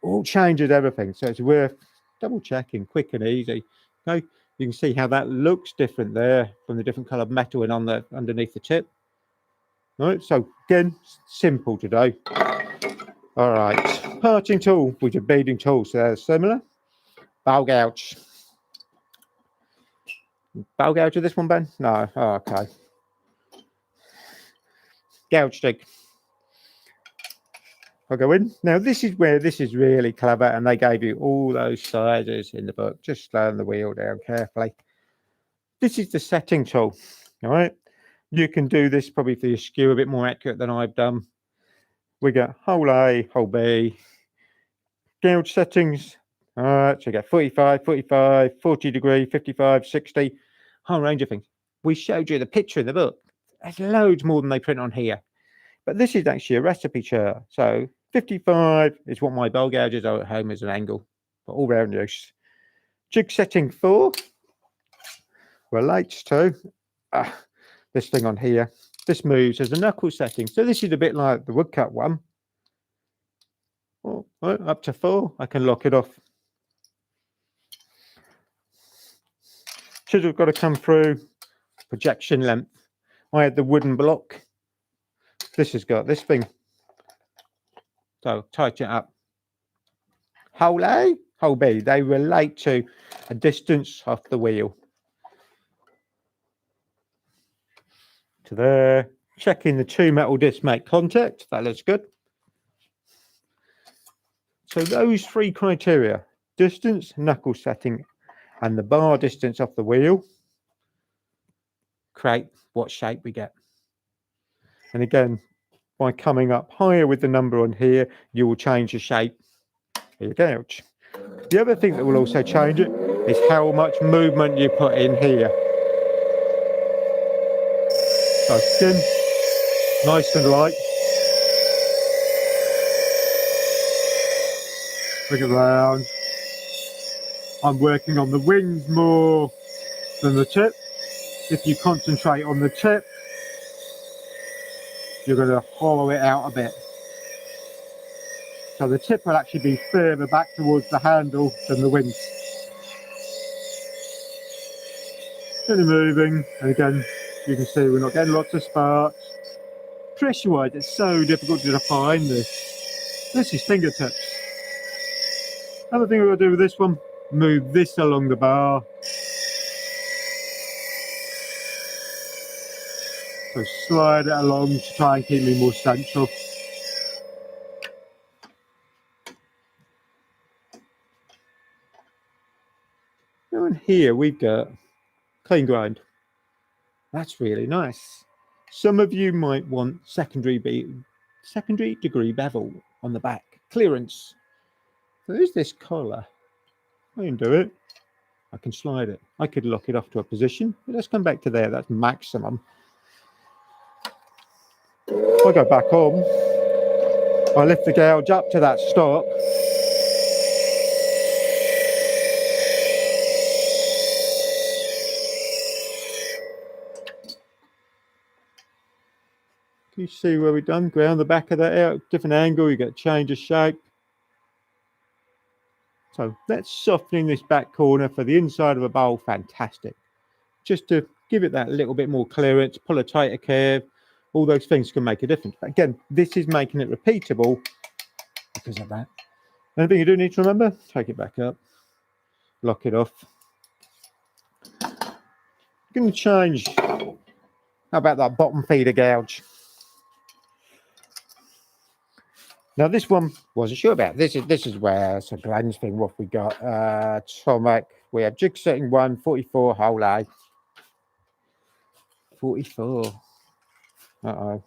all changes everything. So it's worth double checking, quick and easy. Okay, you can see how that looks different there from the different coloured metal and on the underneath the tip. All right, so again, simple to do. All right, parting tool, which are beading tools, so they're similar. Bow gouge. Bow gouge of this one, Ben? No. Oh, okay. Gouge stick. I'll go in. Now, this is where this is really clever, and they gave you all those sizes in the book. Just slowing the wheel down carefully. This is the setting tool. All right. You can do this probably for your skew a bit more accurate than I've done. We got hole A, hole B, gouge settings. All right. So you get 45, 45, 40 degree, 55, 60. Whole range of things. We showed you the picture in the book. There's loads more than they print on here. But this is actually a recipe chart. So 55 is what my bowl gouges are at home as an angle for all round use. Jig setting 4 relates to this thing on here. This moves as a knuckle setting. So this is a bit like the woodcut one. Oh, up to 4, I can lock it off. Chisel's got to come through projection length. I had the wooden block. This has got this thing. So tighten it up. Hole A, hole B, they relate to a distance off the wheel. To there. Checking the two metal discs make contact. That looks good. So those three criteria, distance, knuckle setting, and the bar distance off the wheel, create what shape we get. And again, by coming up higher with the number on here, you will change the shape of your gouge. The other thing that will also change it is how much movement you put in here. So again, nice and light. Bring it around. I'm working on the wings more than the tip. If you concentrate on the tip, you're going to hollow it out a bit. So the tip will actually be further back towards the handle than the wings. Then moving, and again, you can see we're not getting lots of sparks. Pressure-wise, it's so difficult to define this. This is fingertips. Another thing we're going to do with this one, move this along the bar. So slide it along to try and keep me more central. Now in here we've got clean grind. That's really nice. Some of you might want secondary degree bevel on the back, clearance. So there's this collar. I can do it. I can slide it. I could lock it off to a position. But let's come back to there. That's maximum. If I go back on, I lift the gouge up to that stop. Can you see where we've done? Ground the back of that out, different angle, you get change of shape. So that's softening this back corner for the inside of a bowl, fantastic. Just to give it that little bit more clearance, pull a tighter curve, all those things can make a difference. But again, this is making it repeatable because of that. Anything you do need to remember, take it back up, lock it off. Going to change, how about that bottom feeder gouge? Now this one wasn't sure about. This is where it's a blends thing. What we got? TORMEK. We have jig setting 1, 44 hole A. 44. Uh-oh.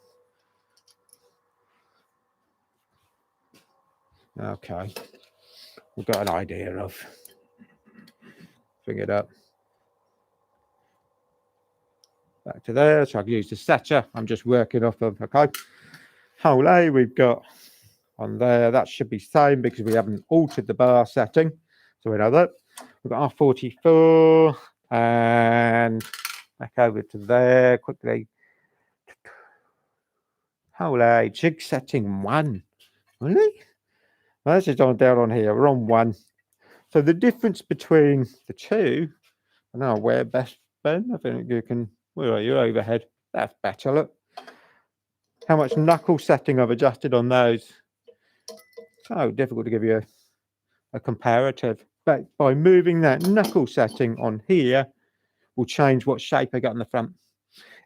Okay. We've got an idea of. Bring it up. Back to there. So I can use the setter. I'm just working off of, okay. Hole A we've got on there. That should be same because we haven't altered the bar setting. So we know that. We've got our 44 and back over to there quickly. Hole A, jig setting 1. Really? Well, let's just down on here. We're on 1. So the difference between the two, I don't know where best, Ben. I think you can, where are you? Overhead. That's better. Look. How much knuckle setting I've adjusted on those. So difficult to give you a comparative. But by moving that knuckle setting on here, will change what shape I got on the front.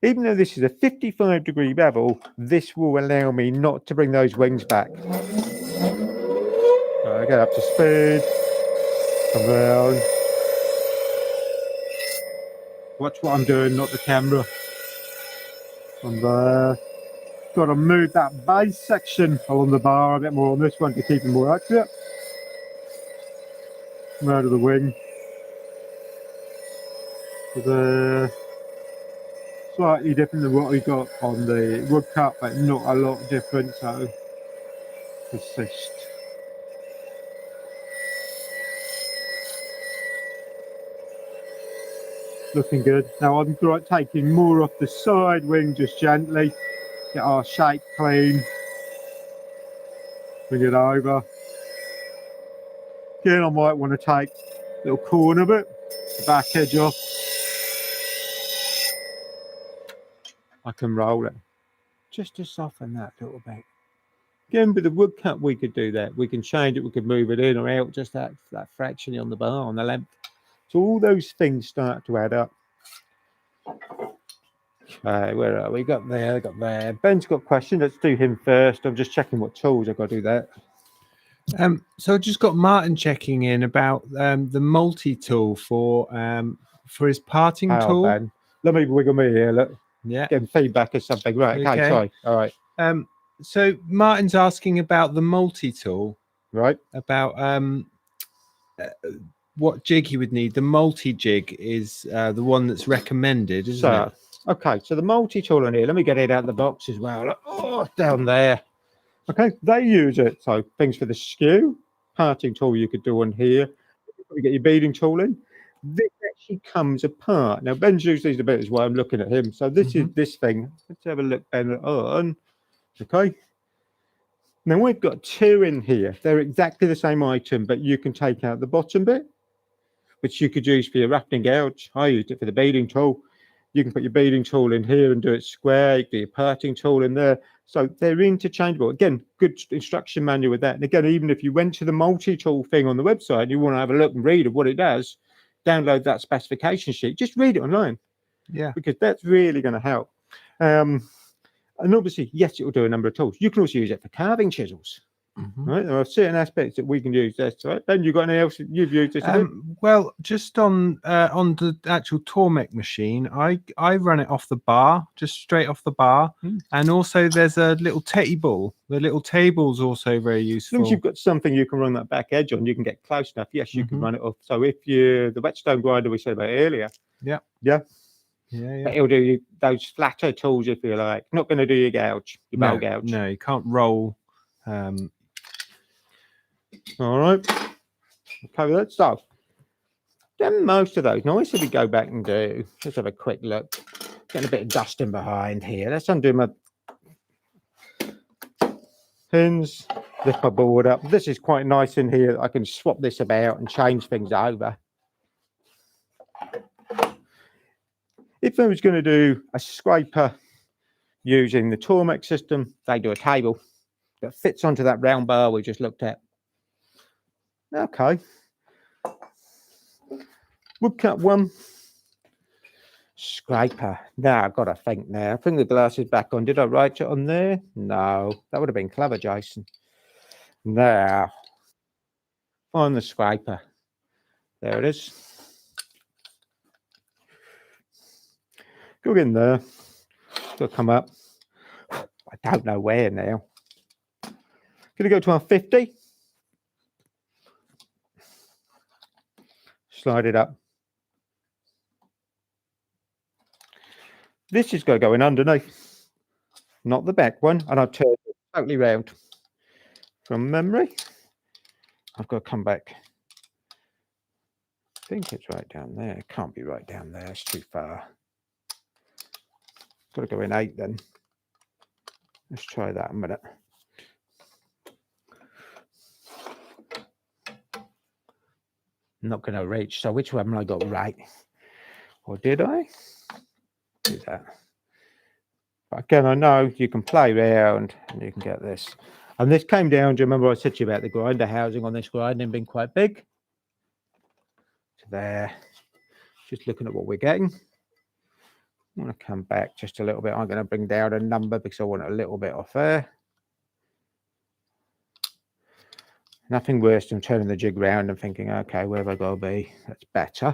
Even though this is a 55 degree bevel, this will allow me not to bring those wings back. I get up to speed, come round. Watch what I'm doing, not the camera. From there. Got to move that base section along the bar a bit more on this one to keep it more accurate. Come out of the wing. The slightly different than what we got on the WOODCUT, but not a lot different, so persist. Looking good. Now I'm taking more off the side wing just gently, get our shape clean, bring it over. Again, I might want to take a little corner bit, the back edge off. I can roll it just to soften that a little bit. Again, with the WOODCUT, we could do that. We can change it, we could move it in or out, just that fraction on the bar, on the length. So all those things start to add up. Okay, where are we? Got there, got there. Ben's got a question. Let's do him first. I'm just checking what tools I've got to do that. So I just got Martin checking in about the multi-tool for his parting Hang on, tool. Ben. Let me wiggle me here. Look, Yeah. getting feedback or something. Right. Okay. Sorry. All right. So Martin's asking about the multi-tool. Right. About what jig he would need. The multi-jig is the one that's recommended, isn't it? Okay, so the multi-tool in here, let me get it out of the box as well. Look, oh, down there. Okay, they use it. So things for the skew, parting tool you could do on here. You get your beading tool in. This actually comes apart. Now, Ben's used these a bit as well. I'm looking at him. So this is this thing. Let's have a look, Ben, on. Okay. Now, we've got two in here. They're exactly the same item, but you can take out the bottom bit, which you could use for your rafting gouge. I used it for the beading tool. You can put your beading tool in here and do it square. You can do your parting tool in there. So they're interchangeable. Again, good instruction manual with that. And again, even if you went to the multi-tool thing on the website and you want to have a look and read of what it does, download that specification sheet. Just read it online. Yeah. Because that's really going to help. And obviously, yes, it will do a number of tools. You can also use it for carving chisels. Right, there are certain aspects that we can use this. Right, Ben, you got anything else you've used this? Well, just on the actual TORMEK machine, I run it off the bar, just straight off the bar, and also there's a little table. The little table's also very useful. As long as you've got something you can run that back edge on, you can get close enough. Yes, you can run it off. So if you the whetstone grinder we said about earlier, yeah, it'll do those flatter tools if you like. Not going to do your gouge, your bowl gouge. No, you can't roll. All right. Okay, with that stuff. Then most of those. Now, if we go back and do, let's have a quick look. Getting a bit of dust in behind here. Let's undo my pins. Lift my board up. This is quite nice in here. I can swap this about and change things over. If I was going to do a scraper using the TORMEK system, they do a table that fits onto that round bar we just looked at. Okay. WOODCUT 1. Scraper. Now I've got to think now. I think the glass is back on. Did I write it on there? No. That would have been clever, Jason. Now, on the scraper. There it is. Go in there. It'll come up. I don't know where now. Going to go to our 50. Slide it up. This is going to go in underneath, not the back one. And I've turned it totally round. From memory, I've got to come back. I think it's right down there. It can't be right down there. It's too far. Got to go in 8 then. Let's try that a minute. Not going to reach. So which one have I got right? Or did I? Do that. But again, I know you can play around and you can get this. And this came down. Do you remember I said to you about the grinder housing on this grinding being quite big? So there. Just looking at what we're getting. I want to come back just a little bit. I'm going to bring down a number because I want it a little bit off there. Nothing worse than turning the jig round and thinking, okay, where have I got to be? That's better.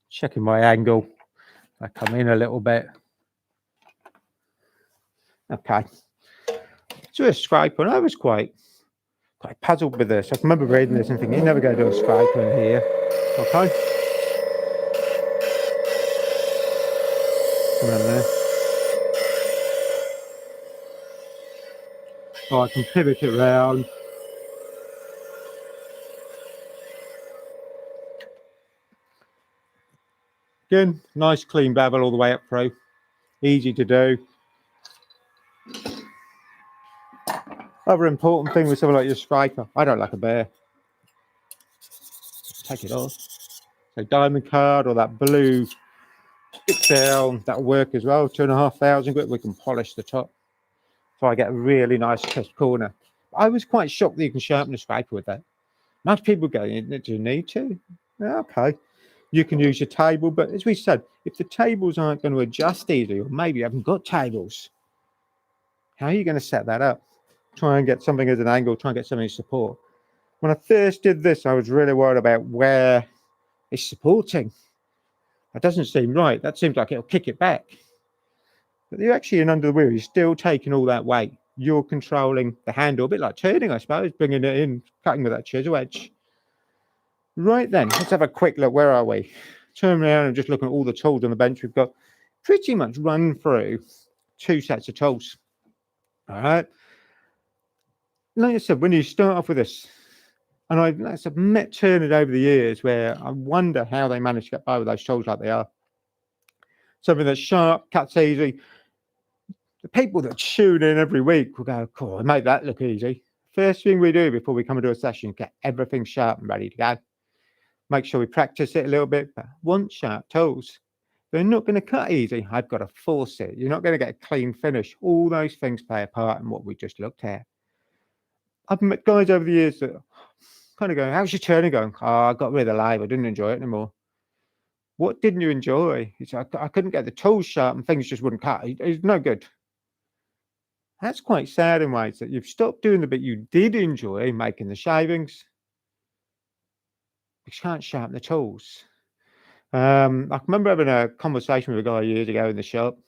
Checking my angle. I come in a little bit. Okay. So a scraper, and I was quite puzzled with this. I can remember reading this and thinking, you're never going to do a scraper in here. Okay. Come in there. So I can pivot it around. Again, nice clean bevel all the way up through. Easy to do. Other important thing with something like your scraper, I don't like a bear. Take it off. So diamond card or that blue stick down, that'll work as well. 2,500 grit, we can polish the top. So I get a really nice crisp corner. I was quite shocked that you can sharpen a scraper with that. Most people go, do you need to? Yeah, okay. You can use your table, but as we said, if the tables aren't going to adjust easily, or maybe you haven't got tables, how are you going to set that up? try and get something as an angle, try and get something to support. When I first did this, I was really worried about where it's supporting. That doesn't seem right. That seems like it'll kick it back. But you're actually in under the wheel. You're still taking all that weight. You're controlling the handle, a bit like turning, I suppose, bringing it in, cutting with that chisel edge. Right then, let's have a quick look. Where are we? Turn around and just looking at all the tools on the bench. We've got pretty much run through 2 sets of tools. All right. Like I said, when you start off with this, and I've met turners over the years where I wonder how they manage to get by with those tools like they are. Something that's sharp, cuts easy. The people that tune in every week will go, cool, I made that look easy. First thing we do before we come and do a session, get everything sharp and ready to go. Make sure we practice it a little bit, but want sharp tools. They're not going to cut easy. I've got to force it. You're not going to get a clean finish. All those things play a part in what we just looked at. I've met guys over the years that kind of go, how's your turning going? Oh, I got rid of the lathe. I didn't enjoy it anymore. What didn't you enjoy? He said, I couldn't get the tools sharp and things just wouldn't cut. It's no good. That's quite sad in ways that you've stopped doing the bit you did enjoy, making the shavings. You can't sharpen the tools. I remember having a conversation with a guy years ago in the shop,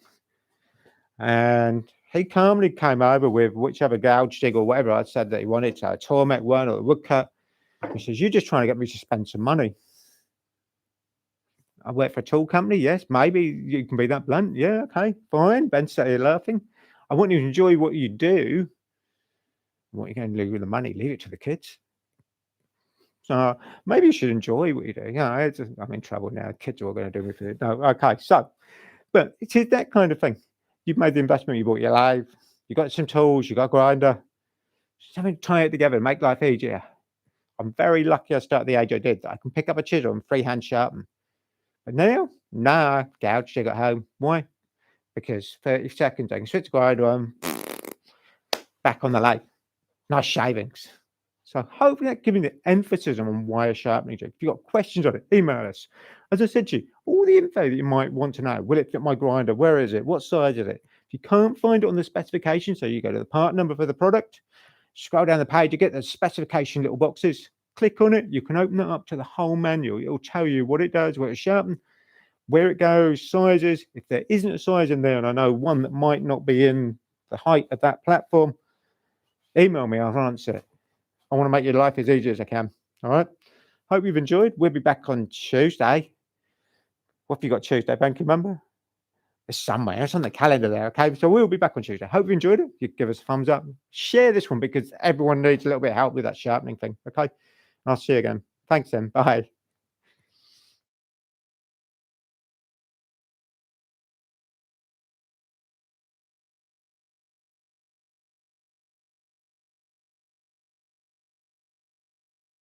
and he calmly came over with whichever gouge jig or whatever I said that he wanted, so a TORMEK one or a WOODCUT. He says, you're just trying to get me to spend some money. I work for a tool company. Yes, maybe you can be that blunt. Yeah, okay, fine. Ben started laughing. I want you to enjoy what you do. What are you going to do with the money? Leave it to the kids. So maybe you should enjoy what you do. Yeah, I'm in trouble now. Kids are all going to do me for it. No, okay. So, but it is that kind of thing. You've made the investment. You bought your lathe. You got some tools. You got a grinder. Something to tie it together and make life easier. I'm very lucky I started at the age I did. That I can pick up a chisel and freehand sharpen. But now, nah, gouge jig at home. Why? Because 30 seconds I can switch the grinder on, back on the lathe. Nice shavings. So hopefully that gives you the emphasis on why a sharpening jig. If you've got questions on it, email us. As I said to you, all the info that you might want to know. Will it fit my grinder? Where is it? What size is it? If you can't find it on the specification, so you go to the part number for the product, scroll down the page, you get the specification little boxes. Click on it. You can open it up to the whole manual. It'll tell you what it does, where it's sharpened, where it goes, sizes. If there isn't a size in there, and I know one that might not be in the height of that platform, email me. I'll answer it. I want to make your life as easy as I can. All right. Hope you've enjoyed. We'll be back on Tuesday. What have you got Tuesday? Banking remember? It's somewhere. It's on the calendar there. Okay. So we'll be back on Tuesday. Hope you enjoyed it. You give us a thumbs up. Share this one because everyone needs a little bit of help with that sharpening thing. Okay. I'll see you again. Thanks then. Bye.